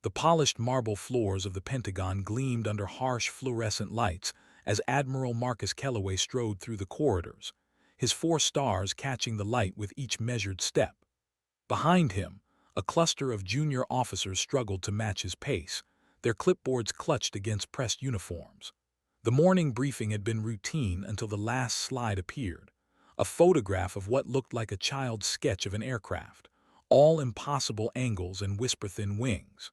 The polished marble floors of the Pentagon gleamed under harsh fluorescent lights as Admiral Marcus Kellaway strode through the corridors, his 4 stars catching the light with each measured step. Behind him, a cluster of junior officers struggled to match his pace, their clipboards clutched against pressed uniforms. The morning briefing had been routine until the last slide appeared, a photograph of what looked like a child's sketch of an aircraft, all impossible angles and whisper-thin wings.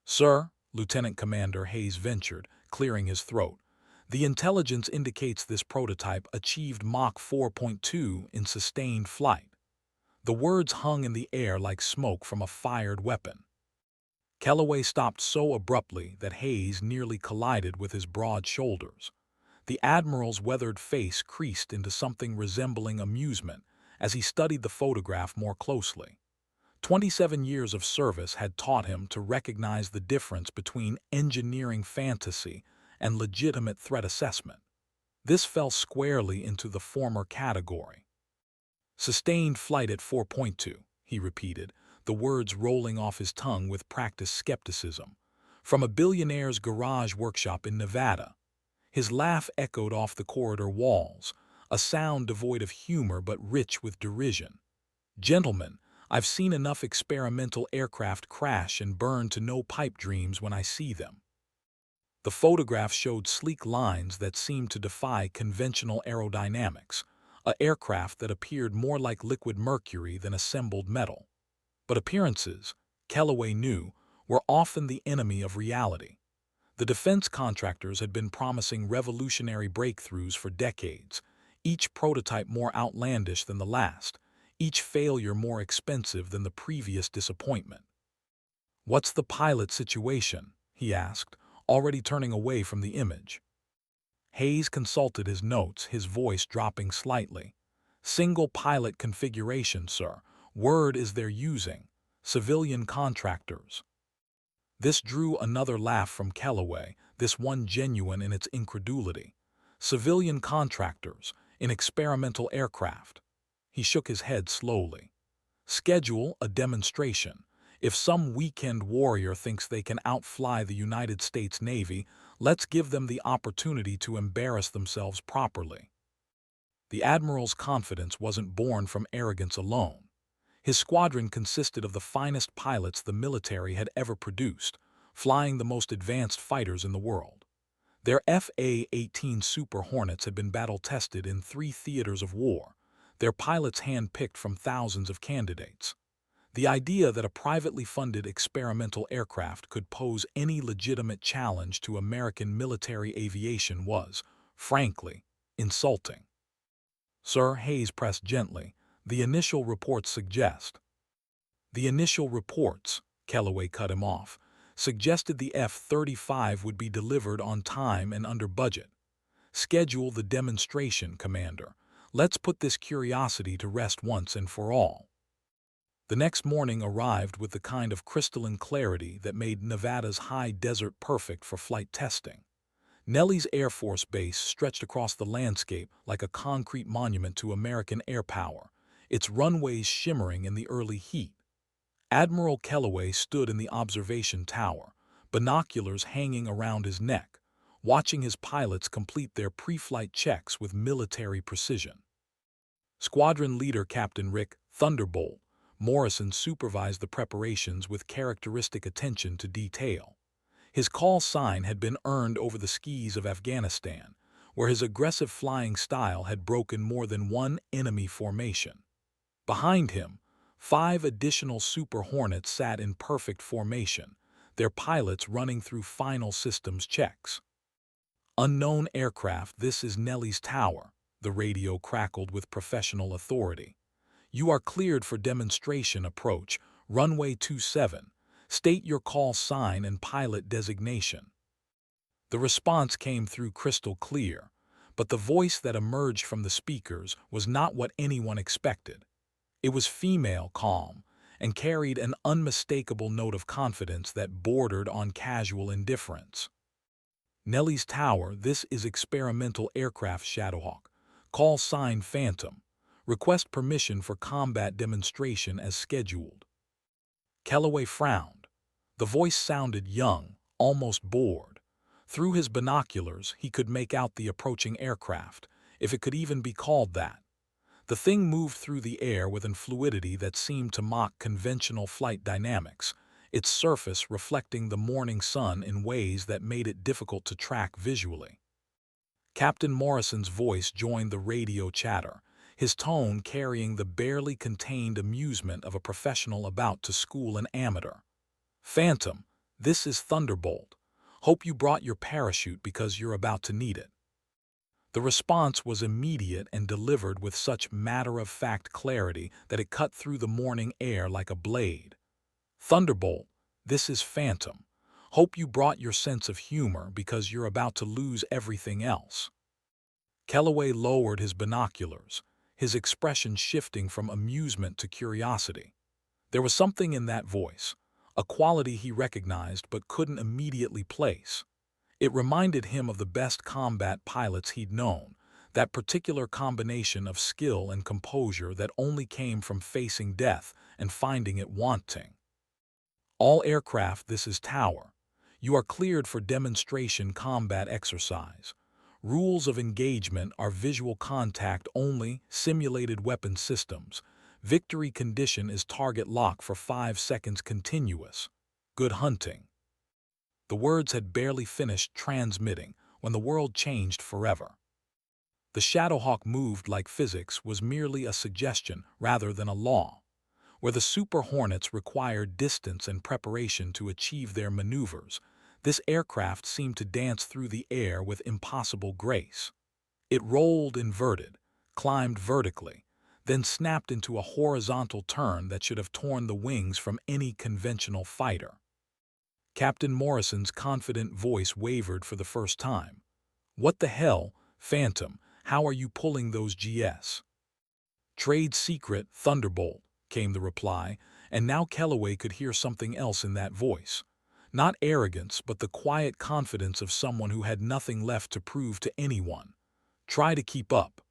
"Sir," Lieutenant Commander Hayes ventured, clearing his throat, "the intelligence indicates this prototype achieved Mach 4.2 in sustained flight." The words hung in the air like smoke from a fired weapon. Kellaway stopped so abruptly that Hayes nearly collided with his broad shoulders. The Admiral's weathered face creased into something resembling amusement as he studied the photograph more closely. 27 years of service had taught him to recognize the difference between engineering fantasy and legitimate threat assessment. This fell squarely into the former category. "Sustained flight at 4.2, he repeated, the words rolling off his tongue with practiced skepticism. "From a Billionaire's garage workshop in Nevada." His laugh echoed off the corridor walls, a sound devoid of humor but rich with derision. "Gentlemen, I've seen enough experimental aircraft crash and burn to know pipe dreams when I see them." The photograph showed sleek lines that seemed to defy conventional aerodynamics, an aircraft that appeared more like liquid mercury than assembled metal. But appearances, Kellaway knew, were often the enemy of reality. The defense contractors had been promising revolutionary breakthroughs for decades, each prototype more outlandish than the last, each failure more expensive than the previous disappointment. "What's the pilot situation?" he asked, already turning away from the image. Hayes consulted his notes, his voice dropping slightly. "Single pilot configuration, sir. Word is they're using civilian contractors." This drew another laugh from Kellaway, this one genuine in its incredulity. "Civilian contractors, in experimental aircraft." He shook his head slowly. "Schedule a demonstration. If some weekend warrior thinks they can outfly the United States Navy, let's give them the opportunity to embarrass themselves properly." The Admiral's confidence wasn't born from arrogance alone. His squadron consisted of the finest pilots the military had ever produced, flying the most advanced fighters in the world. Their FA-18 Super Hornets had been battle-tested in 3 theaters of war, their pilots hand-picked from thousands of candidates. The idea that a privately funded experimental aircraft could pose any legitimate challenge to American military aviation was, frankly, insulting. "Sir," Hayes pressed gently, "the initial reports suggest—" "The initial reports," Kellaway cut him off, "suggested the F-35 would be delivered on time and under budget. Schedule the demonstration, Commander. Let's put this curiosity to rest once and for all." The next morning arrived with the kind of crystalline clarity that made Nevada's high desert perfect for flight testing. Nellis Air Force Base stretched across the landscape like a concrete monument to American air power, its runways shimmering in the early heat. Admiral Kellaway stood in the observation tower, binoculars hanging around his neck, watching his pilots complete their pre-flight checks with military precision. Squadron leader Captain Rick "Thunderbolt" Morrison supervised the preparations with characteristic attention to detail. His call sign had been earned over the skis of Afghanistan, where his aggressive flying style had broken more than one enemy formation. Behind him, 5 additional Super Hornets sat in perfect formation, their pilots running through final systems checks. "Unknown aircraft, this is Nellis Tower," the radio crackled with professional authority. "You are cleared for demonstration approach, runway 27. State your call sign and pilot designation." The response came through crystal clear, but the voice that emerged from the speakers was not what anyone expected. It was female, calm, and carried an unmistakable note of confidence that bordered on casual indifference. "Nellis Tower, this is experimental aircraft Shadowhawk. Call sign Phantom. Request permission for combat demonstration as scheduled." Kellaway frowned. The voice sounded young, almost bored. Through his binoculars, he could make out the approaching aircraft, if it could even be called that. The thing moved through the air with a fluidity that seemed to mock conventional flight dynamics, its surface reflecting the morning sun in ways that made it difficult to track visually. Captain Morrison's voice joined the radio chatter, his tone carrying the barely contained amusement of a professional about to school an amateur. "Phantom, this is Thunderbolt. Hope you brought your parachute because you're about to need it." The response was immediate and delivered with such matter-of-fact clarity that it cut through the morning air like a blade. "Thunderbolt, this is Phantom. Hope you brought your sense of humor because you're about to lose everything else." Kellaway lowered his binoculars, his expression shifting from amusement to curiosity. There was something in that voice, a quality he recognized but couldn't immediately place. It reminded him of the best combat pilots he'd known, that particular combination of skill and composure that only came from facing death and finding it wanting. "All aircraft, this is Tower. You are cleared for demonstration combat exercise. Rules of engagement are visual contact only, simulated weapon systems. Victory condition is target lock for 5 seconds continuous. Good hunting." The words had barely finished transmitting when the world changed forever. The Shadowhawk moved like physics was merely a suggestion rather than a law. Where the Super Hornets required distance and preparation to achieve their maneuvers, this aircraft seemed to dance through the air with impossible grace. It rolled inverted, climbed vertically, then snapped into a horizontal turn that should have torn the wings from any conventional fighter. Captain Morrison's confident voice wavered for the first time. "What the hell, Phantom, how are you pulling those GS?" "Trade secret, Thunderbolt," came the reply, and now Kellaway could hear something else in that voice. Not arrogance, but the quiet confidence of someone who had nothing left to prove to anyone. "Try to keep up."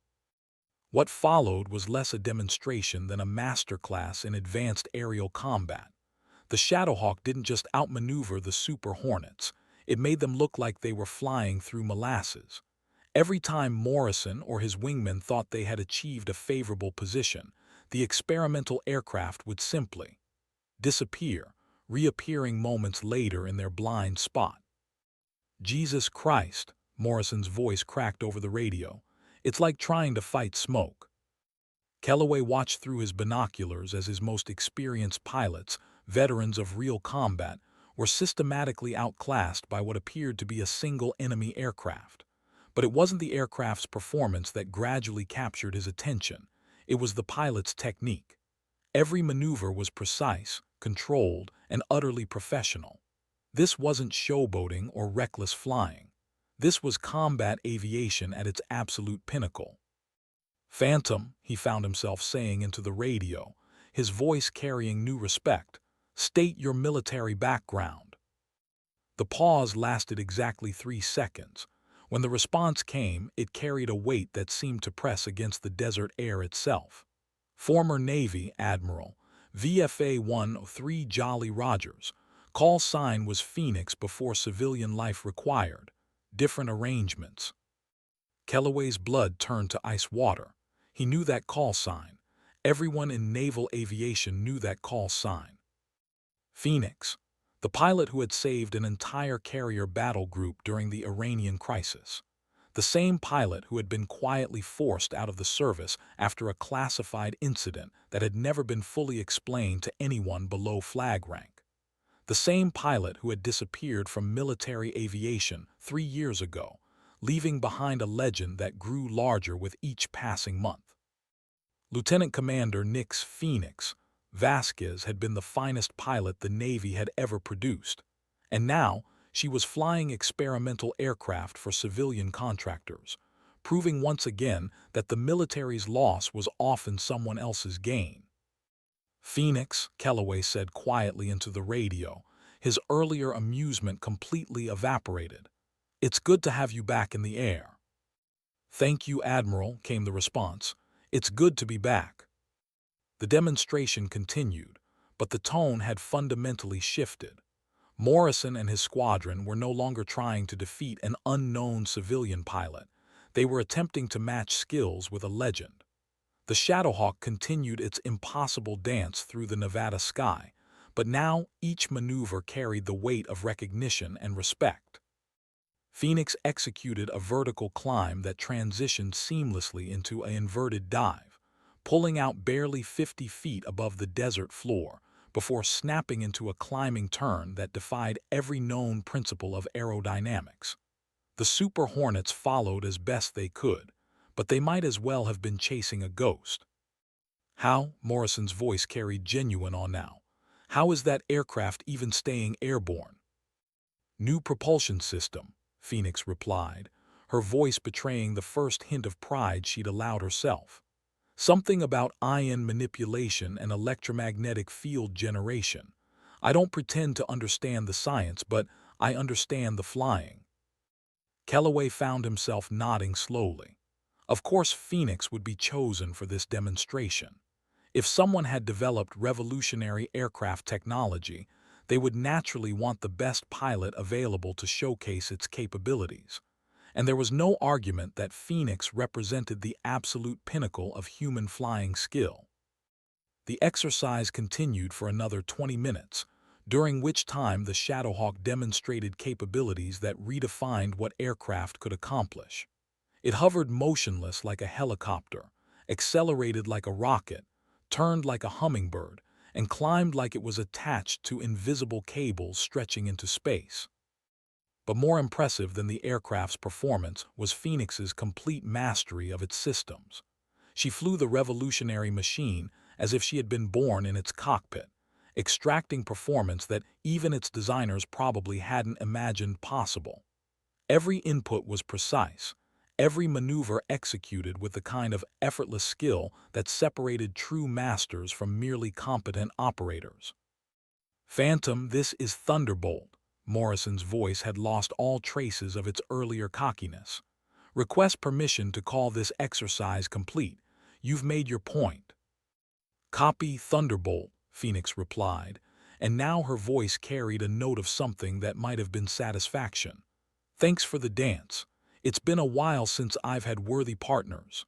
What followed was less a demonstration than a masterclass in advanced aerial combat. The Shadowhawk didn't just outmaneuver the Super Hornets, it made them look like they were flying through molasses. Every time Morrison or his wingmen thought they had achieved a favorable position, the experimental aircraft would simply disappear, reappearing moments later in their blind spot. "Jesus Christ," Morrison's voice cracked over the radio. "It's like trying to fight smoke." Kellaway watched through his binoculars as his most experienced pilots, veterans of real combat, were systematically outclassed by what appeared to be a single enemy aircraft. But it wasn't the aircraft's performance that gradually captured his attention. It was the pilot's technique. Every maneuver was precise, controlled, and utterly professional. This wasn't showboating or reckless flying. This was combat aviation at its absolute pinnacle. "Phantom," he found himself saying into the radio, his voice carrying new respect, "state your military background." The pause lasted exactly 3 seconds. When the response came, it carried a weight that seemed to press against the desert air itself. "Former Navy Admiral, VFA 103 Jolly Rogers. Call sign was Phoenix before civilian life required. Different arrangements." Kellaway's blood turned to ice water. He knew that call sign. Everyone in naval aviation knew that call sign. Phoenix, the pilot who had saved an entire carrier battle group during the Iranian crisis. The same pilot who had been quietly forced out of the service after a classified incident that had never been fully explained to anyone below flag rank. The same pilot who had disappeared from military aviation 3 years ago, leaving behind a legend that grew larger with each passing month. Lieutenant Commander Nix Phoenix Vasquez had been the finest pilot the Navy had ever produced, and now she was flying experimental aircraft for civilian contractors, proving once again that the military's loss was often someone else's gain. "Phoenix," Kellaway said quietly into the radio, his earlier amusement completely evaporated. "It's good to have you back in the air." "Thank you, Admiral," came the response. "It's good to be back." The demonstration continued, but the tone had fundamentally shifted. Morrison and his squadron were no longer trying to defeat an unknown civilian pilot. They were attempting to match skills with a legend. The Shadowhawk continued its impossible dance through the Nevada sky, but now each maneuver carried the weight of recognition and respect. Phoenix executed a vertical climb that transitioned seamlessly into an inverted dive, pulling out barely 50 feet above the desert floor before snapping into a climbing turn that defied every known principle of aerodynamics. The Super Hornets followed as best they could, but they might as well have been chasing a ghost. How? Morrison's voice carried genuine awe now. How is that aircraft even staying airborne? New propulsion system, Phoenix replied, her voice betraying the first hint of pride she'd allowed herself. Something about ion manipulation and electromagnetic field generation. I don't pretend to understand the science, but I understand the flying. Kellaway found himself nodding slowly. Of course, Phoenix would be chosen for this demonstration. If someone had developed revolutionary aircraft technology, they would naturally want the best pilot available to showcase its capabilities. And there was no argument that Phoenix represented the absolute pinnacle of human flying skill. The exercise continued for another 20 minutes, during which time the Shadowhawk demonstrated capabilities that redefined what aircraft could accomplish. It hovered motionless like a helicopter, accelerated like a rocket, turned like a hummingbird, and climbed like it was attached to invisible cables stretching into space. But more impressive than the aircraft's performance was Phoenix's complete mastery of its systems. She flew the revolutionary machine as if she had been born in its cockpit, extracting performance that even its designers probably hadn't imagined possible. Every input was precise, every maneuver executed with the kind of effortless skill that separated true masters from merely competent operators. Phantom, this is Thunderbolt. Morrison's voice had lost all traces of its earlier cockiness. Request permission to call this exercise complete. You've made your point. Copy, Thunderbolt, Phoenix replied, and now her voice carried a note of something that might have been satisfaction. Thanks for the dance. It's been a while since I've had worthy partners.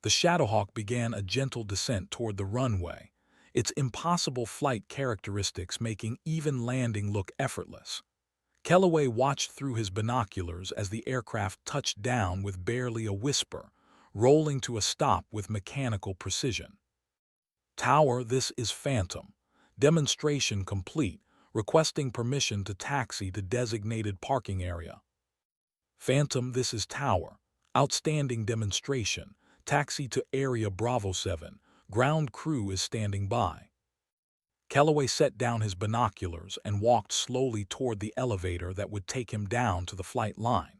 The Shadowhawk began a gentle descent toward the runway, its impossible flight characteristics making even landing look effortless. Kellaway watched through his binoculars as the aircraft touched down with barely a whisper, rolling to a stop with mechanical precision. Tower, this is Phantom. Demonstration complete, requesting permission to taxi to designated parking area. Phantom, this is Tower. Outstanding demonstration. Taxi to Area Bravo 7. Ground crew is standing by. Kellaway set down his binoculars and walked slowly toward the elevator that would take him down to the flight line.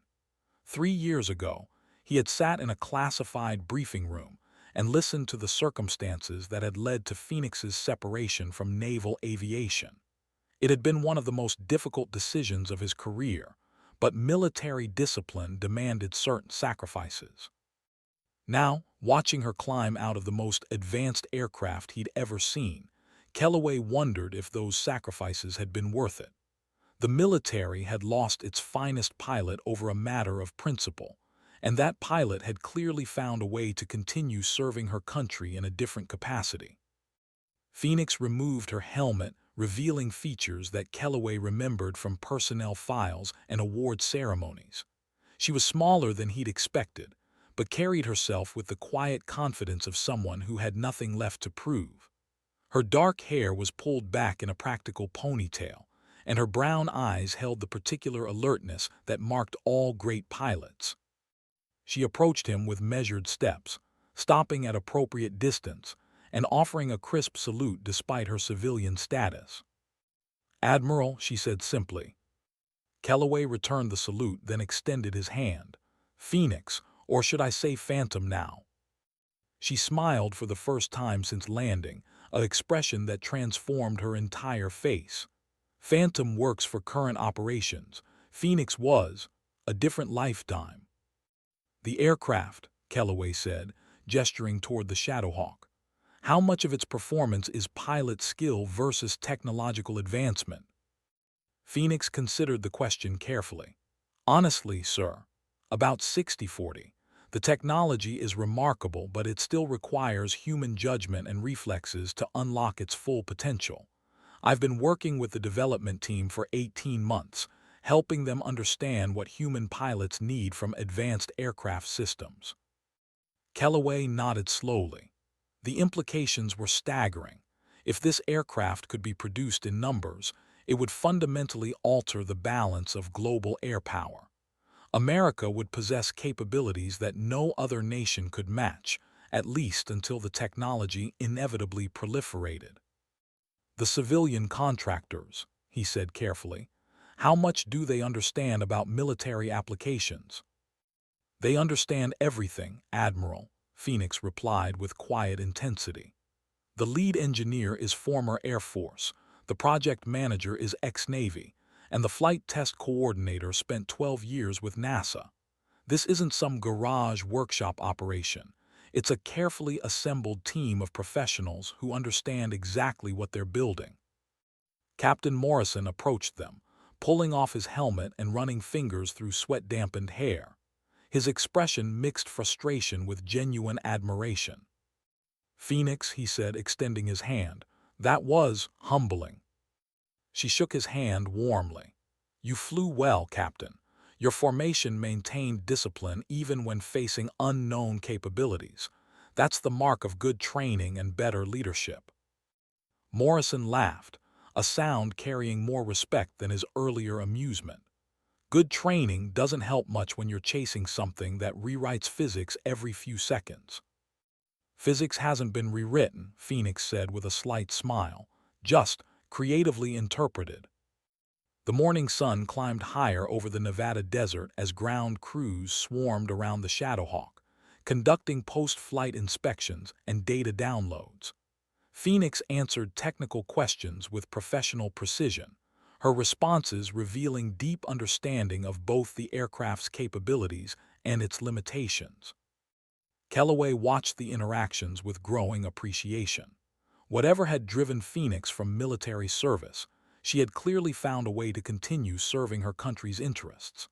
3 years ago, he had sat in a classified briefing room and listened to the circumstances that had led to Phoenix's separation from naval aviation. It had been one of the most difficult decisions of his career, but military discipline demanded certain sacrifices. Now, watching her climb out of the most advanced aircraft he'd ever seen, Kellaway wondered if those sacrifices had been worth it. The military had lost its finest pilot over a matter of principle, and that pilot had clearly found a way to continue serving her country in a different capacity. Phoenix removed her helmet, revealing features that Kellaway remembered from personnel files and award ceremonies. She was smaller than he'd expected, but carried herself with the quiet confidence of someone who had nothing left to prove. Her dark hair was pulled back in a practical ponytail, and her brown eyes held the particular alertness that marked all great pilots. She approached him with measured steps, stopping at appropriate distance and offering a crisp salute despite her civilian status. "Admiral," she said simply. Kellaway returned the salute, then extended his hand. "Phoenix, or should I say Phantom now?" She smiled for the first time since landing, an expression that transformed her entire face. Phantom works for current operations. Phoenix was a different lifetime. The aircraft, Kellaway said, gesturing toward the Shadowhawk. How much of its performance is pilot skill versus technological advancement? Phoenix considered the question carefully. Honestly, sir, about 60-40. The technology is remarkable, but it still requires human judgment and reflexes to unlock its full potential. I've been working with the development team for 18 months, helping them understand what human pilots need from advanced aircraft systems. Kellaway nodded slowly. The implications were staggering. If this aircraft could be produced in numbers, it would fundamentally alter the balance of global air power. America would possess capabilities that no other nation could match, at least until the technology inevitably proliferated. The civilian contractors, he said carefully, how much do they understand about military applications? They understand everything, Admiral, Phoenix replied with quiet intensity. The lead engineer is former Air Force, the project manager is ex-Navy, and the flight test coordinator spent 12 years with NASA. This isn't some garage workshop operation. It's a carefully assembled team of professionals who understand exactly what they're building. Captain Morrison approached them, pulling off his helmet and running fingers through sweat-dampened hair. His expression mixed frustration with genuine admiration. "Phoenix," he said, extending his hand, "that was humbling." She shook his hand warmly. "You flew well, Captain. Your formation maintained discipline even when facing unknown capabilities. That's the mark of good training and better leadership." Morrison laughed, a sound carrying more respect than his earlier amusement. Good training doesn't help much when you're chasing something that rewrites physics every few seconds. "Physics hasn't been rewritten," Phoenix said with a slight smile, "just creatively interpreted." The morning sun climbed higher over the Nevada desert as ground crews swarmed around the Shadowhawk, conducting post-flight inspections and data downloads. Phoenix answered technical questions with professional precision, her responses revealing deep understanding of both the aircraft's capabilities and its limitations. Kellaway watched the interactions with growing appreciation. Whatever had driven Phoenix from military service, she had clearly found a way to continue serving her country's interests.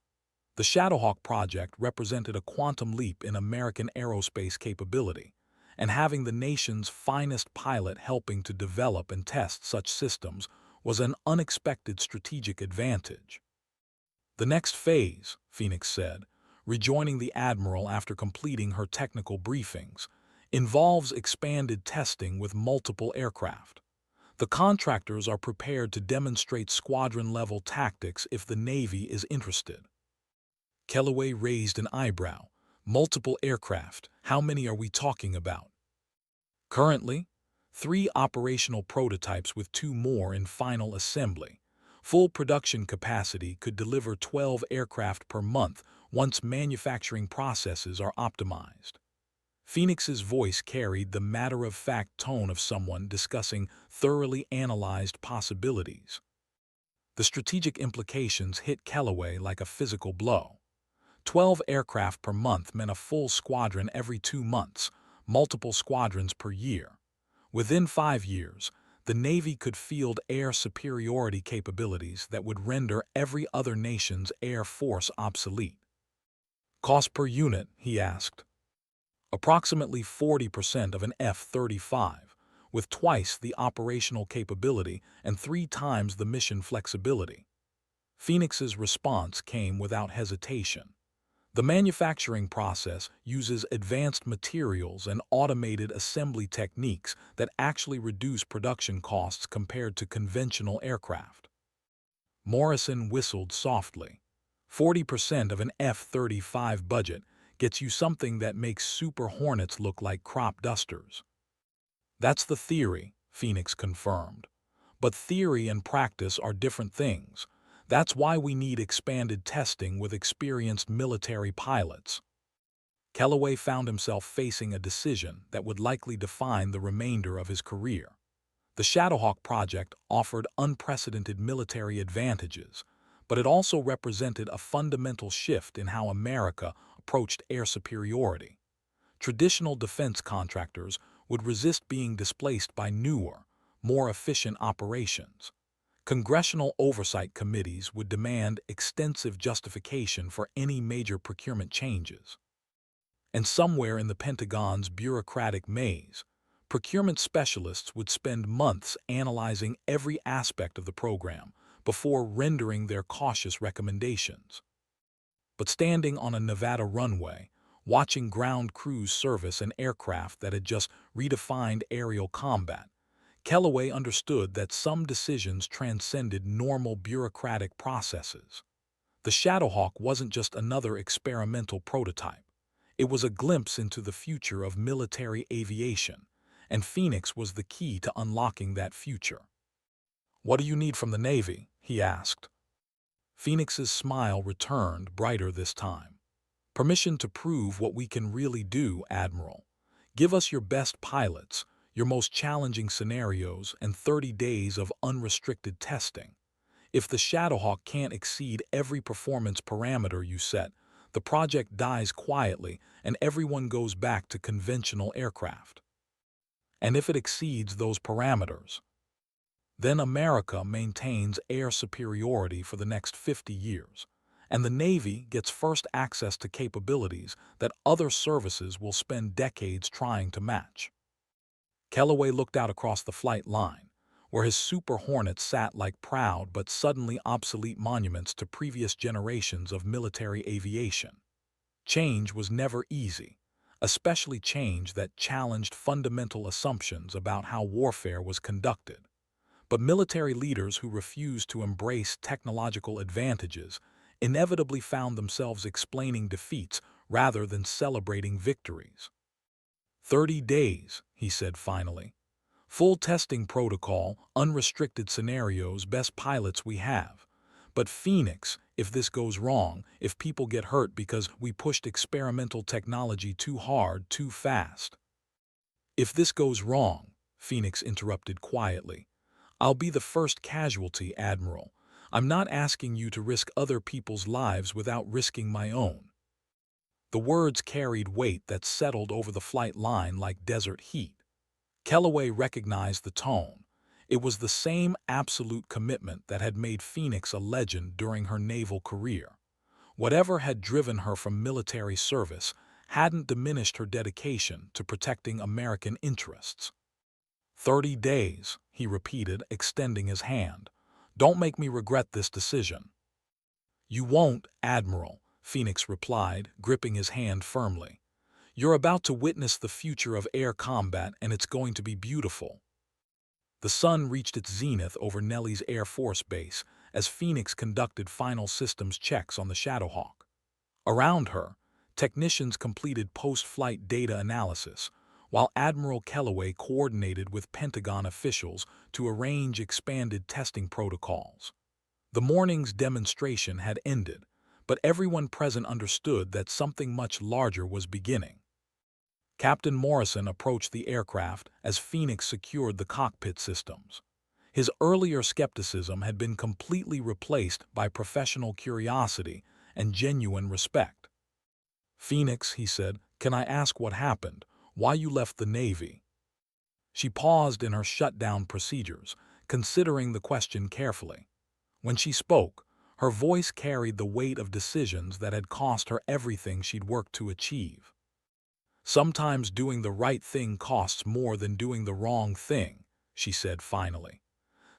The Shadowhawk project represented a quantum leap in American aerospace capability, and having the nation's finest pilot helping to develop and test such systems was an unexpected strategic advantage. "The next phase," Phoenix said, rejoining the Admiral after completing her technical briefings, involves expanded testing with multiple aircraft. The contractors are prepared to demonstrate squadron-level tactics if the Navy is interested. Kellaway raised an eyebrow. "Multiple aircraft, how many are we talking about?" "Currently, 3 operational prototypes with 2 more in final assembly. Full production capacity could deliver 12 aircraft per month once manufacturing processes are optimized." Phoenix's voice carried the matter-of-fact tone of someone discussing thoroughly analyzed possibilities. The strategic implications hit Kellaway like a physical blow. 12 aircraft per month meant a full squadron every 2 months, multiple squadrons per year. Within 5 years, the Navy could field air superiority capabilities that would render every other nation's air force obsolete. "Cost per unit?" he asked. "Approximately 40% of an F-35, with twice the operational capability and 3 times the mission flexibility." Phoenix's response came without hesitation. "The manufacturing process uses advanced materials and automated assembly techniques that actually reduce production costs compared to conventional aircraft." Morrison whistled softly. 40% of an F-35 budget gets you something that makes Super Hornets look like crop dusters." "That's the theory," Phoenix confirmed. "But theory and practice are different things. That's why we need expanded testing with experienced military pilots." Kellaway found himself facing a decision that would likely define the remainder of his career. The Shadowhawk project offered unprecedented military advantages, but it also represented a fundamental shift in how America approached air superiority. Traditional defense contractors would resist being displaced by newer, more efficient operations. Congressional oversight committees would demand extensive justification for any major procurement changes. And somewhere in the Pentagon's bureaucratic maze, procurement specialists would spend months analyzing every aspect of the program before rendering their cautious recommendations. But standing on a Nevada runway, watching ground crews service an aircraft that had just redefined aerial combat, Kellaway understood that some decisions transcended normal bureaucratic processes. The Shadowhawk wasn't just another experimental prototype. It was a glimpse into the future of military aviation, and Phoenix was the key to unlocking that future. "What do you need from the Navy?" he asked. Phoenix's smile returned, brighter this time. "Permission to prove what we can really do, Admiral. Give us your best pilots, your most challenging scenarios, and 30 days of unrestricted testing. If the Shadowhawk can't exceed every performance parameter you set, the project dies quietly and everyone goes back to conventional aircraft. And if it exceeds those parameters, then America maintains air superiority for the next 50 years, and the Navy gets first access to capabilities that other services will spend decades trying to match." Kellaway looked out across the flight line, where his Super Hornets sat like proud but suddenly obsolete monuments to previous generations of military aviation. Change was never easy, especially change that challenged fundamental assumptions about how warfare was conducted. But military leaders who refused to embrace technological advantages inevitably found themselves explaining defeats rather than celebrating victories. 30 days, he said finally. "Full testing protocol, unrestricted scenarios, best pilots we have. But Phoenix, if this goes wrong, if people get hurt because we pushed experimental technology too hard, too fast." "If this goes wrong," Phoenix interrupted quietly, "I'll be the first casualty, Admiral. I'm not asking you to risk other people's lives without risking my own." The words carried weight that settled over the flight line like desert heat. Kellaway recognized the tone. It was the same absolute commitment that had made Phoenix a legend during her naval career. Whatever had driven her from military service hadn't diminished her dedication to protecting American interests. 30 days, he repeated, extending his hand. "Don't make me regret this decision." "You won't, Admiral," Phoenix replied, gripping his hand firmly. "You're about to witness the future of air combat, and it's going to be beautiful." The sun reached its zenith over Nellis Air Force Base as Phoenix conducted final systems checks on the Shadowhawk. Around her, technicians completed post-flight data analysis, while Admiral Kellaway coordinated with Pentagon officials to arrange expanded testing protocols. The morning's demonstration had ended, but everyone present understood that something much larger was beginning. Captain Morrison approached the aircraft as Phoenix secured the cockpit systems. His earlier skepticism had been completely replaced by professional curiosity and genuine respect. "Phoenix," he said, "can I ask what happened? Why you left the Navy?" She paused in her shutdown procedures, considering the question carefully. When she spoke, her voice carried the weight of decisions that had cost her everything she'd worked to achieve. "Sometimes doing the right thing costs more than doing the wrong thing," she said finally.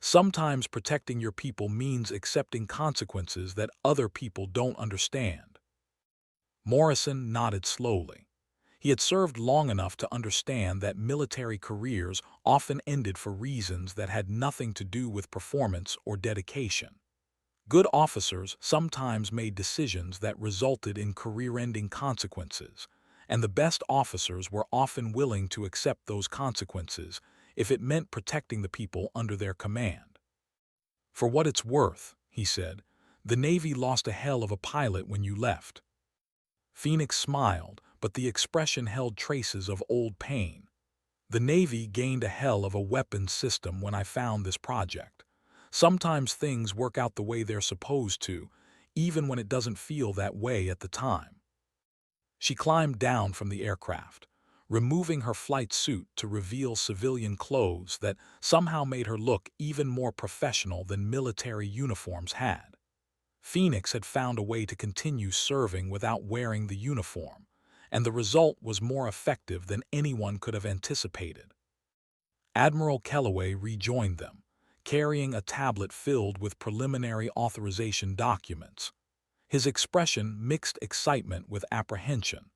"Sometimes protecting your people means accepting consequences that other people don't understand." Morrison nodded slowly. He had served long enough to understand that military careers often ended for reasons that had nothing to do with performance or dedication. Good officers sometimes made decisions that resulted in career-ending consequences, and the best officers were often willing to accept those consequences if it meant protecting the people under their command. "For what it's worth," he said, "the Navy lost a hell of a pilot when you left." Phoenix smiled, but the expression held traces of old pain. "The Navy gained a hell of a weapons system when I found this project. Sometimes things work out the way they're supposed to, even when it doesn't feel that way at the time." She climbed down from the aircraft. removing her flight suit to reveal civilian clothes that somehow made her look even more professional than military uniforms had. Phoenix had found a way to continue serving without wearing the uniform, and the result was more effective than anyone could have anticipated. Admiral Kellaway rejoined them, carrying a tablet filled with preliminary authorization documents. His expression mixed excitement with apprehension,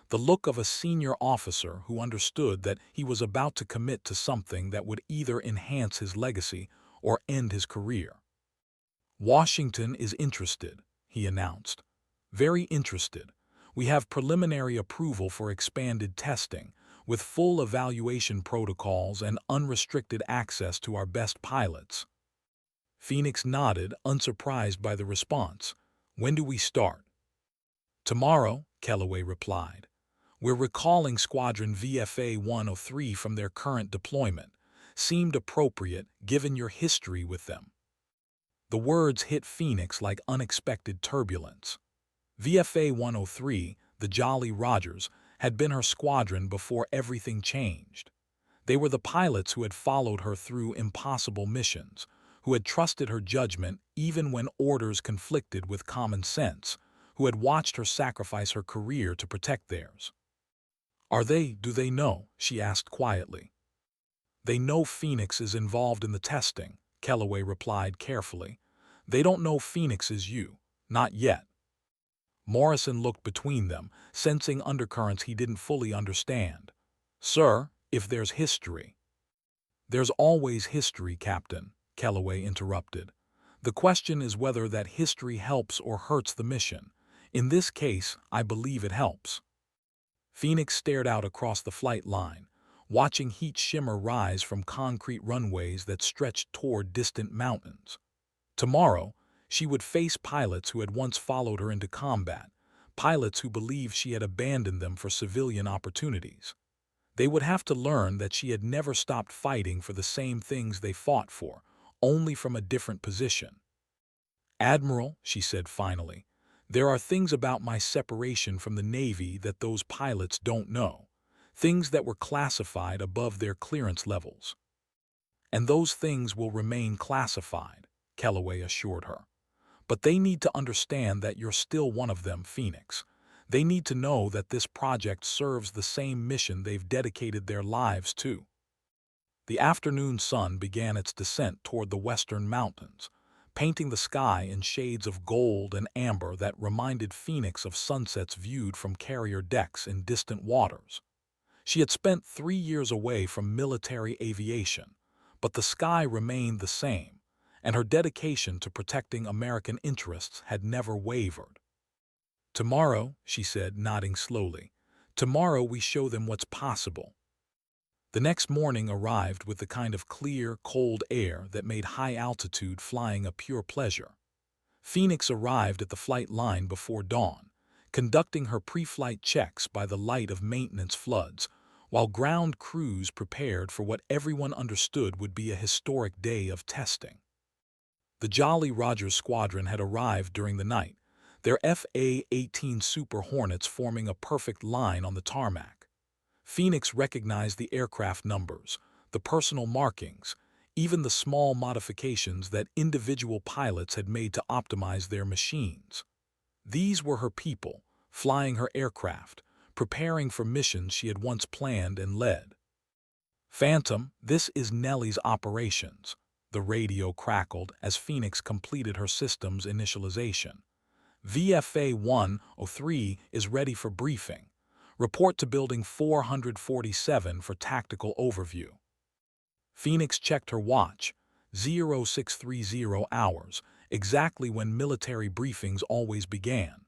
the look of a senior officer who understood that he was about to commit to something that would either enhance his legacy or end his career. "Washington is interested," he announced. "Very interested. We have preliminary approval for expanded testing, with full evaluation protocols and unrestricted access to our best pilots." Phoenix nodded, unsurprised by the response. "When do we start?" "Tomorrow," Kellaway replied. "We're recalling Squadron VFA 103 from their current deployment. Seemed appropriate, given your history with them." The words hit Phoenix like unexpected turbulence. VFA 103, the Jolly Rogers, had been her squadron before everything changed. They were the pilots who had followed her through impossible missions, who had trusted her judgment even when orders conflicted with common sense, who had watched her sacrifice her career to protect theirs. Do they know?" she asked quietly. "They know Phoenix is involved in the testing," Kellaway replied carefully. "They don't know Phoenix is you. Not yet." Morrison looked between them, sensing undercurrents he didn't fully understand. "Sir, if there's history—" "There's always history, Captain," Kellaway interrupted. "The question is whether that history helps or hurts the mission. In this case, I believe it helps." Phoenix stared out across the flight line, watching heat shimmer rise from concrete runways that stretched toward distant mountains. Tomorrow, she would face pilots who had once followed her into combat, pilots who believed she had abandoned them for civilian opportunities. They would have to learn that she had never stopped fighting for the same things they fought for, only from a different position. "Admiral," she said finally, "there are things about my separation from the Navy that those pilots don't know, things that were classified above their clearance levels." "And those things will remain classified," Kellaway assured her. "But they need to understand that you're still one of them, Phoenix. They need to know that this project serves the same mission they've dedicated their lives to." The afternoon sun began its descent toward the western mountains, painting the sky in shades of gold and amber that reminded Phoenix of sunsets viewed from carrier decks in distant waters. She had spent 3 years away from military aviation, but the sky remained the same, and her dedication to protecting American interests had never wavered. "Tomorrow," she said, nodding slowly, "tomorrow we show them what's possible." The next morning arrived with the kind of clear, cold air that made high-altitude flying a pure pleasure. Phoenix arrived at the flight line before dawn, conducting her pre-flight checks by the light of maintenance floods, while ground crews prepared for what everyone understood would be a historic day of testing. The Jolly Rogers squadron had arrived during the night, their FA-18 Super Hornets forming a perfect line on the tarmac. Phoenix recognized the aircraft numbers, the personal markings, even the small modifications that individual pilots had made to optimize their machines. These were her people, flying her aircraft, preparing for missions she had once planned and led. "Phantom, this is Nellie's operations," the radio crackled as Phoenix completed her system's initialization. "VFA 103 is ready for briefing. Report to Building 447 for tactical overview." Phoenix checked her watch, 0630 hours, exactly when military briefings always began.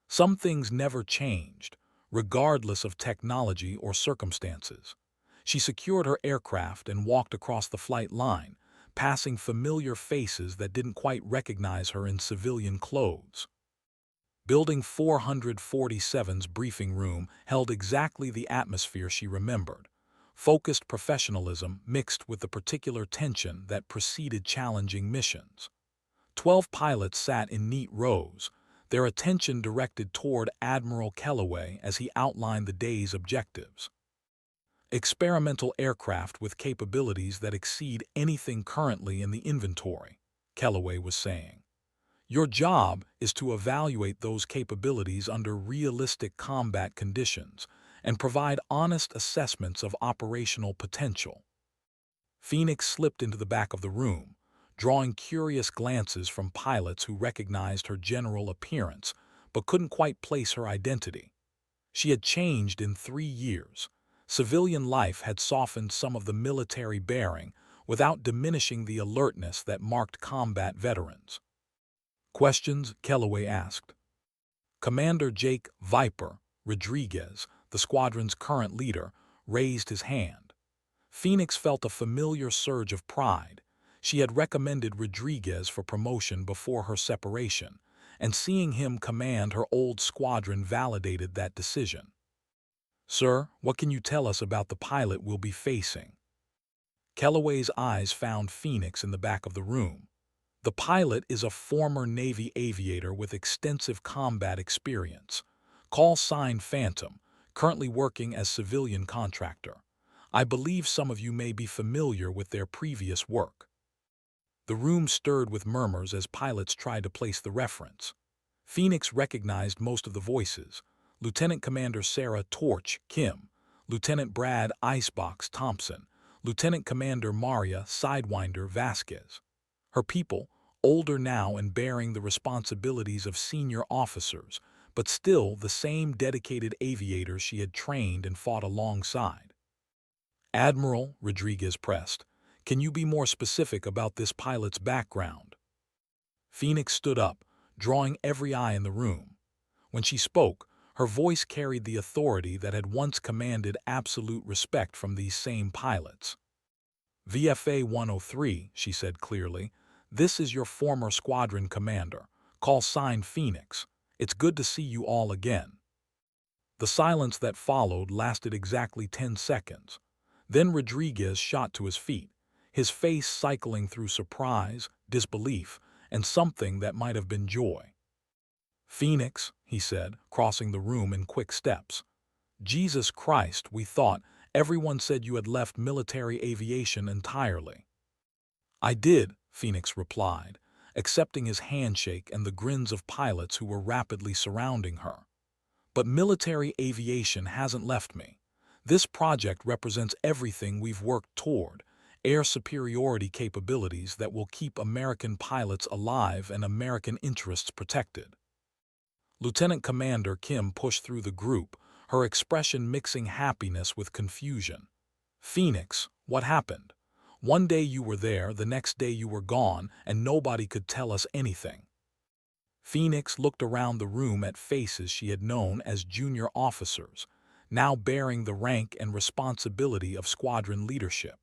Some things never changed, regardless of technology or circumstances. She secured her aircraft and walked across the flight line, passing familiar faces that didn't quite recognize her in civilian clothes. Building 447's briefing room held exactly the atmosphere she remembered, focused professionalism mixed with the particular tension that preceded challenging missions. 12 pilots sat in neat rows, their attention directed toward Admiral Kellaway as he outlined the day's objectives. experimental aircraft with capabilities that exceed anything currently in the inventory, Kellaway was saying. Your job is to evaluate those capabilities under realistic combat conditions and provide honest assessments of operational potential. Phoenix slipped into the back of the room, drawing curious glances from pilots who recognized her general appearance but couldn't quite place her identity. She had changed in 3 years. Civilian life had softened some of the military bearing without diminishing the alertness that marked combat veterans. Questions? Kellaway asked. Commander Jake "Viper" Rodriguez, the squadron's current leader, raised his hand. Phoenix felt a familiar surge of pride. She had recommended Rodriguez for promotion before her separation, and seeing him command her old squadron validated that decision. Sir, what can you tell us about the pilot we'll be facing? Kellaway's eyes found Phoenix in the back of the room. The pilot is a former Navy aviator with extensive combat experience. Call sign Phantom, currently working as civilian contractor. I believe some of you may be familiar with their previous work. The room stirred with murmurs as pilots tried to place the reference. Phoenix recognized most of the voices: Lieutenant Commander Sarah "Torch" Kim, Lieutenant Brad "Icebox" Thompson, Lieutenant Commander Maria "Sidewinder" Vasquez. Her people, older now and bearing the responsibilities of senior officers, but still the same dedicated aviators she had trained and fought alongside. Admiral, Rodriguez pressed, can you be more specific about this pilot's background? Phoenix stood up, drawing every eye in the room. When she spoke, her voice carried the authority that had once commanded absolute respect from these same pilots. VFA 103, she said clearly, this is your former squadron commander. Call sign Phoenix. It's good to see you all again. The silence that followed lasted exactly 10 seconds. Then Rodriguez shot to his feet, his face cycling through surprise, disbelief, and something that might have been joy. Phoenix, he said, crossing the room in quick steps. Jesus Christ, we thought, everyone said you had left military aviation entirely. I did, Phoenix replied, accepting his handshake and the grins of pilots who were rapidly surrounding her. But military aviation hasn't left me. This project represents everything we've worked toward: air superiority capabilities that will keep American pilots alive and American interests protected. Lieutenant Commander Kim pushed through the group, her expression mixing happiness with confusion. Phoenix, what happened? One day you were there, the next day you were gone, and nobody could tell us anything. Phoenix looked around the room at faces she had known as junior officers, now bearing the rank and responsibility of squadron leadership.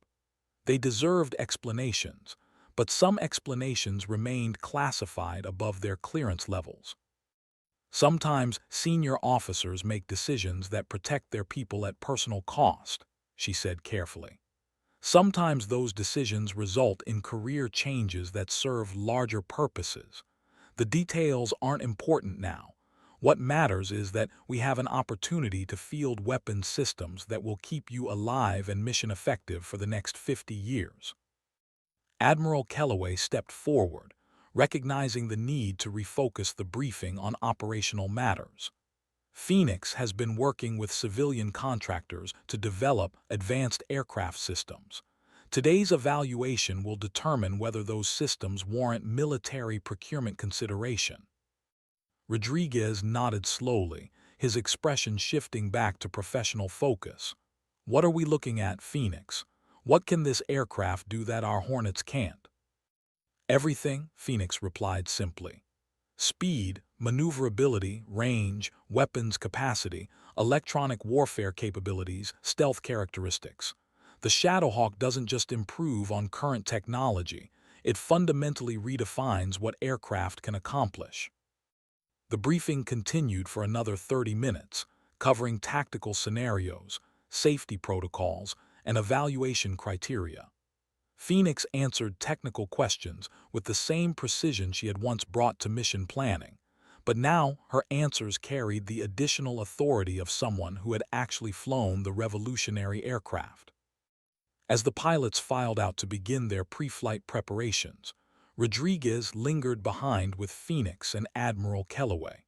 They deserved explanations, but some explanations remained classified above their clearance levels. Sometimes senior officers make decisions that protect their people at personal cost, she said carefully. Sometimes those decisions result in career changes that serve larger purposes. The details aren't important now. What matters is that we have an opportunity to field weapons systems that will keep you alive and mission effective for the next 50 years. Admiral Kellaway stepped forward, recognizing the need to refocus the briefing on operational matters. Phoenix has been working with civilian contractors to develop advanced aircraft systems. Today's evaluation will determine whether those systems warrant military procurement consideration. Rodriguez nodded slowly, his expression shifting back to professional focus. What are we looking at, Phoenix? What can this aircraft do that our Hornets can't? Everything, Phoenix replied simply. Speed, maneuverability, range, weapons capacity, electronic warfare capabilities, stealth characteristics. The Shadowhawk doesn't just improve on current technology, it fundamentally redefines what aircraft can accomplish. The briefing continued for another 30 minutes, covering tactical scenarios, safety protocols, and evaluation criteria. Phoenix answered technical questions with the same precision she had once brought to mission planning, But now her answers carried the additional authority of someone who had actually flown the revolutionary aircraft. As the pilots filed out to begin their pre-flight preparations, Rodriguez lingered behind with Phoenix and Admiral Kellaway.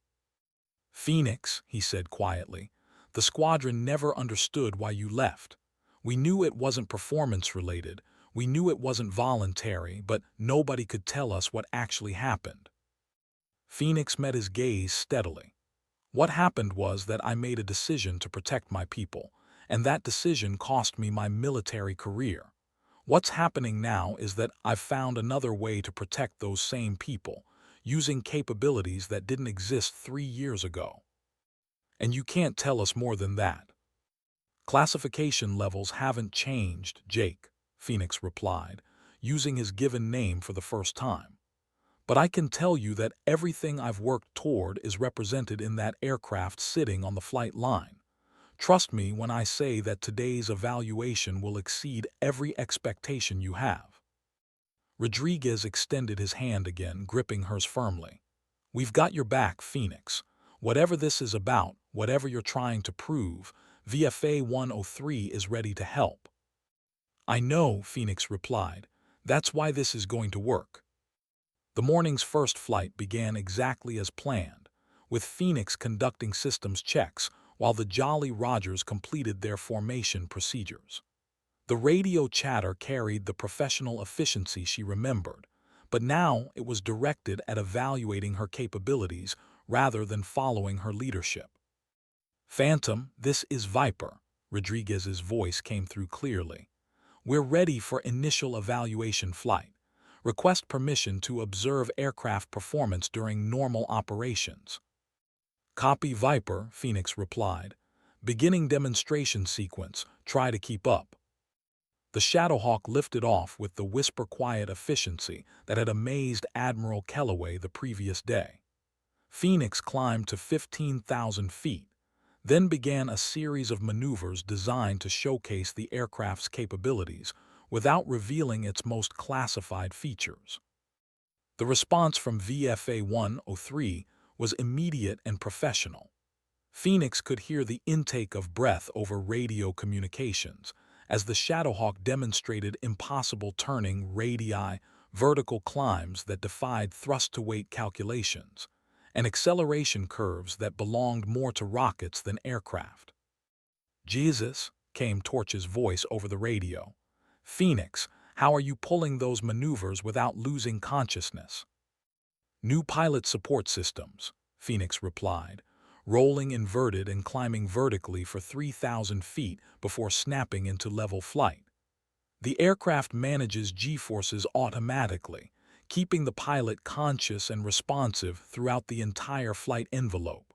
"Phoenix," he said quietly, "the squadron never understood why you left. We knew it wasn't performance-related, we knew it wasn't voluntary, but nobody could tell us what actually happened." Phoenix met his gaze steadily. "What happened was that I made a decision to protect my people, and that decision cost me my military career. What's happening now is that I've found another way to protect those same people, using capabilities that didn't exist 3 years ago. And you can't tell us more than that." "Classification levels haven't changed, Jake," Phoenix replied, using his given name for the first time. "But I can tell you that everything I've worked toward is represented in that aircraft sitting on the flight line. Trust me when I say that today's evaluation will exceed every expectation you have." Rodriguez extended his hand again, gripping hers firmly. "We've got your back, Phoenix. Whatever this is about, whatever you're trying to prove, VFA 103 is ready to help." "I know," Phoenix replied. "That's why this is going to work." The morning's first flight began exactly as planned, with Phoenix conducting systems checks while the Jolly Rogers completed their formation procedures. The radio chatter carried the professional efficiency she remembered, but now it was directed at evaluating her capabilities rather than following her leadership. "Phantom, this is Viper," Rodriguez's voice came through clearly. "We're ready for initial evaluation flight. Request permission to observe aircraft performance during normal operations." "Copy, Viper," Phoenix replied. "Beginning demonstration sequence. Try to keep up." The Shadowhawk lifted off with the whisper-quiet efficiency that had amazed Admiral Kellaway the previous day. Phoenix climbed to 15,000 feet, then began a series of maneuvers designed to showcase the aircraft's capabilities without revealing its most classified features. The response from VFA 103 was immediate and professional. Phoenix could hear the intake of breath over radio communications as the Shadowhawk demonstrated impossible turning radii, vertical climbs that defied thrust-to-weight calculations, and acceleration curves that belonged more to rockets than aircraft. "Jesus," came Torch's voice over the radio. "Phoenix, how are you pulling those maneuvers without losing consciousness?" "New pilot support systems," Phoenix replied, rolling inverted and climbing vertically for 3,000 feet before snapping into level flight. "The aircraft manages G-forces automatically, keeping the pilot conscious and responsive throughout the entire flight envelope."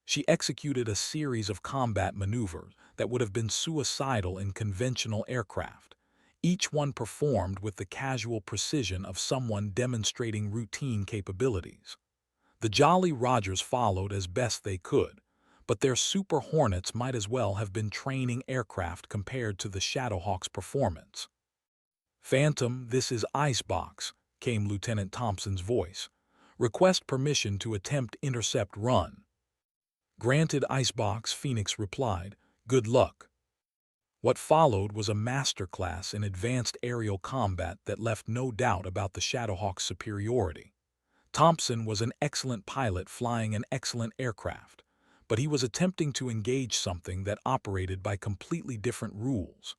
She executed a series of combat maneuvers that would have been suicidal in conventional aircraft, each one performed with the casual precision of someone demonstrating routine capabilities. The Jolly Rogers followed as best they could, but their Super Hornets might as well have been training aircraft compared to the Shadowhawk's performance. "Phantom, this is Icebox," came Lieutenant Thompson's voice. "Request permission to attempt intercept run." "Granted, Icebox," Phoenix replied. "Good luck." What followed was a masterclass in advanced aerial combat that left no doubt about the Shadowhawk's superiority. Thompson was an excellent pilot flying an excellent aircraft, but he was attempting to engage something that operated by completely different rules.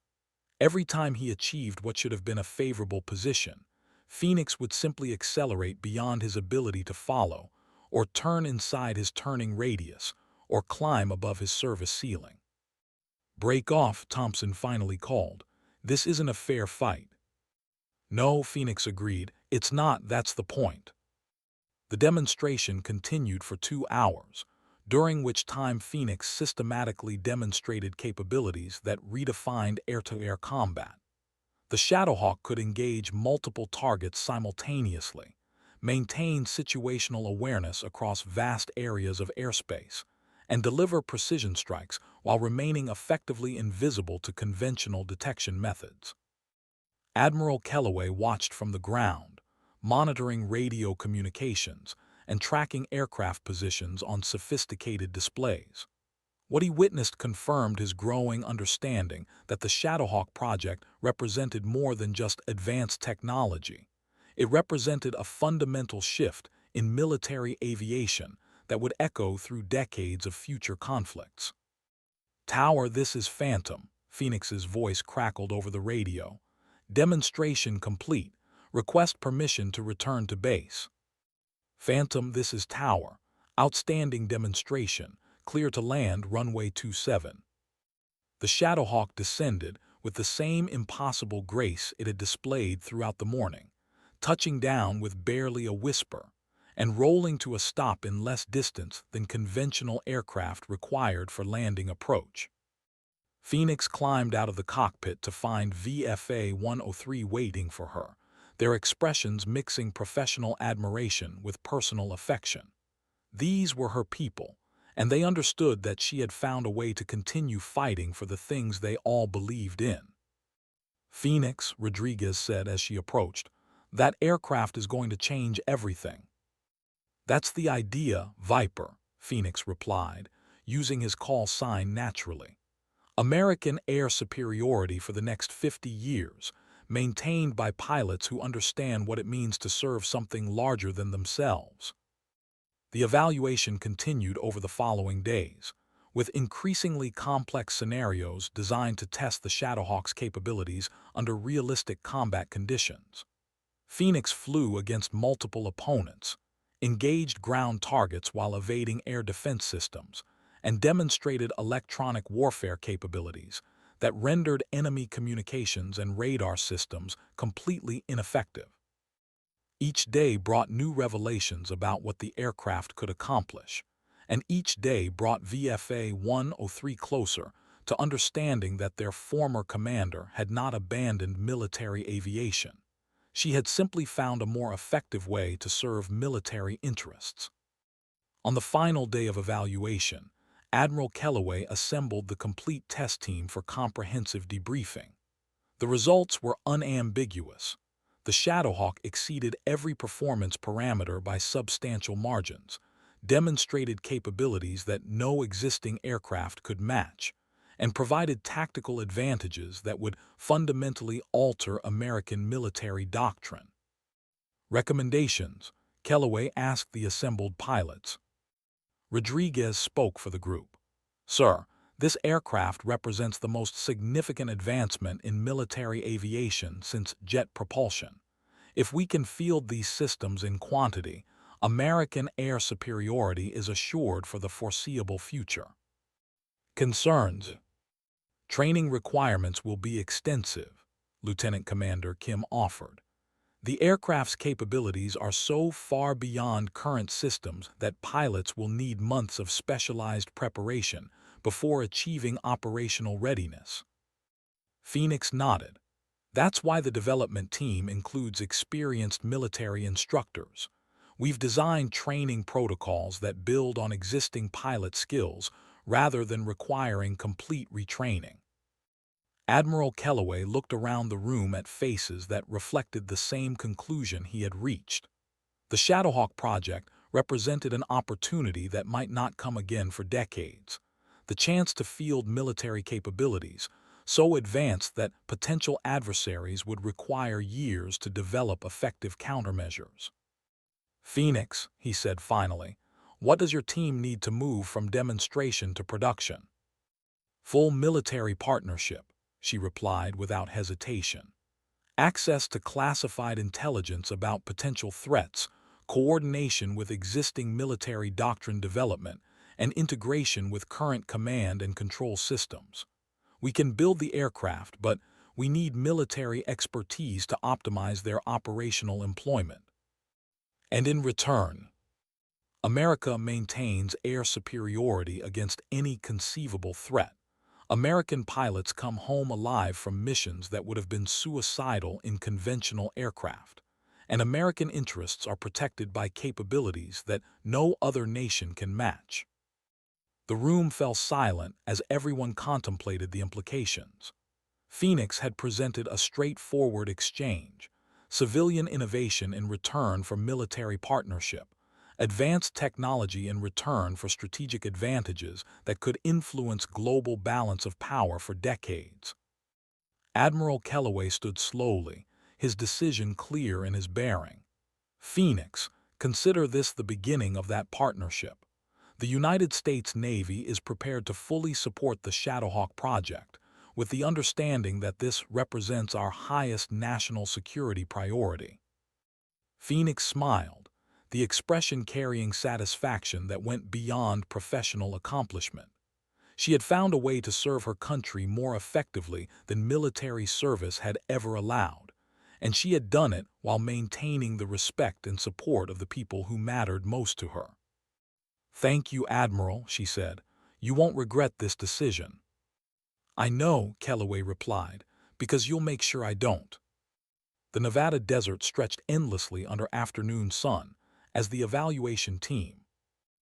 Every time he achieved what should have been a favorable position, Phoenix would simply accelerate beyond his ability to follow, or turn inside his turning radius, or climb above his service ceiling. "Break off," Thompson finally called. "This isn't a fair fight." "No," Phoenix agreed. "It's not, that's the point." The demonstration continued for 2 hours, during which time Phoenix systematically demonstrated capabilities that redefined air-to-air combat. The Shadowhawk could engage multiple targets simultaneously, maintain situational awareness across vast areas of airspace, and deliver precision strikes while remaining effectively invisible to conventional detection methods. Admiral Kellaway watched from the ground, monitoring radio communications, and tracking aircraft positions on sophisticated displays. What he witnessed confirmed his growing understanding that the Shadowhawk project represented more than just advanced technology. It represented a fundamental shift in military aviation that would echo through decades of future conflicts. "Tower, this is Phantom," Phoenix's voice crackled over the radio. "Demonstration complete. Request permission to return to base." "Phantom, this is Tower. Outstanding demonstration. Clear to land runway 27. The Shadowhawk descended with the same impossible grace it had displayed throughout the morning, touching down with barely a whisper, and rolling to a stop in less distance than conventional aircraft required for landing approach. Phoenix climbed out of the cockpit to find VFA 103 waiting for her, their expressions mixing professional admiration with personal affection. These were her people, and they understood that she had found a way to continue fighting for the things they all believed in. "Phoenix," Rodriguez said as she approached, "that aircraft is going to change everything." "That's the idea, Viper," Phoenix replied, using his call sign naturally. "American air superiority for the next 50 years, maintained by pilots who understand what it means to serve something larger than themselves." The evaluation continued over the following days, with increasingly complex scenarios designed to test the Shadowhawk's capabilities under realistic combat conditions. Phoenix flew against multiple opponents, engaged ground targets while evading air defense systems, and demonstrated electronic warfare capabilities that rendered enemy communications and radar systems completely ineffective. Each day brought new revelations about what the aircraft could accomplish, and each day brought VFA 103 closer to understanding that their former commander had not abandoned military aviation. She had simply found a more effective way to serve military interests. On the final day of evaluation, Admiral Kellaway assembled the complete test team for comprehensive debriefing. The results were unambiguous. The Shadowhawk exceeded every performance parameter by substantial margins, demonstrated capabilities that no existing aircraft could match, and provided tactical advantages that would fundamentally alter American military doctrine. "Recommendations," Kellaway asked the assembled pilots. Rodriguez spoke for the group. "Sir, this aircraft represents the most significant advancement in military aviation since jet propulsion. If we can field these systems in quantity, American air superiority is assured for the foreseeable future." "Concerns?" "Training requirements will be extensive," Lieutenant Commander Kim offered. "The aircraft's capabilities are so far beyond current systems that pilots will need months of specialized preparation before achieving operational readiness." Phoenix nodded. "That's why the development team includes experienced military instructors. We've designed training protocols that build on existing pilot skills rather than requiring complete retraining." Admiral Kellaway looked around the room at faces that reflected the same conclusion he had reached. The Shadowhawk project represented an opportunity that might not come again for decades. The chance to field military capabilities, so advanced that potential adversaries would require years to develop effective countermeasures. "Phoenix," he said finally, "what does your team need to move from demonstration to production?" "Full military partnership," she replied without hesitation. "Access to classified intelligence about potential threats, coordination with existing military doctrine development, and integration with current command and control systems. We can build the aircraft, but we need military expertise to optimize their operational employment. And in return, America maintains air superiority against any conceivable threat. American pilots come home alive from missions that would have been suicidal in conventional aircraft, and American interests are protected by capabilities that no other nation can match." The room fell silent as everyone contemplated the implications. Phoenix had presented a straightforward exchange: civilian innovation in return for military partnership, advanced technology in return for strategic advantages that could influence global balance of power for decades. Admiral Kellaway stood slowly, his decision clear in his bearing. Phoenix, consider this the beginning of that partnership. The United States Navy is prepared to fully support the Shadowhawk project, with the understanding that this represents our highest national security priority. Phoenix smiled, the expression carrying satisfaction that went beyond professional accomplishment. She had found a way to serve her country more effectively than military service had ever allowed, and she had done it while maintaining the respect and support of the people who mattered most to her. "Thank you, Admiral," she said. "You won't regret this decision." "I know," Kellaway replied, "because you'll make sure I don't." The Nevada desert stretched endlessly under afternoon sun as the evaluation team,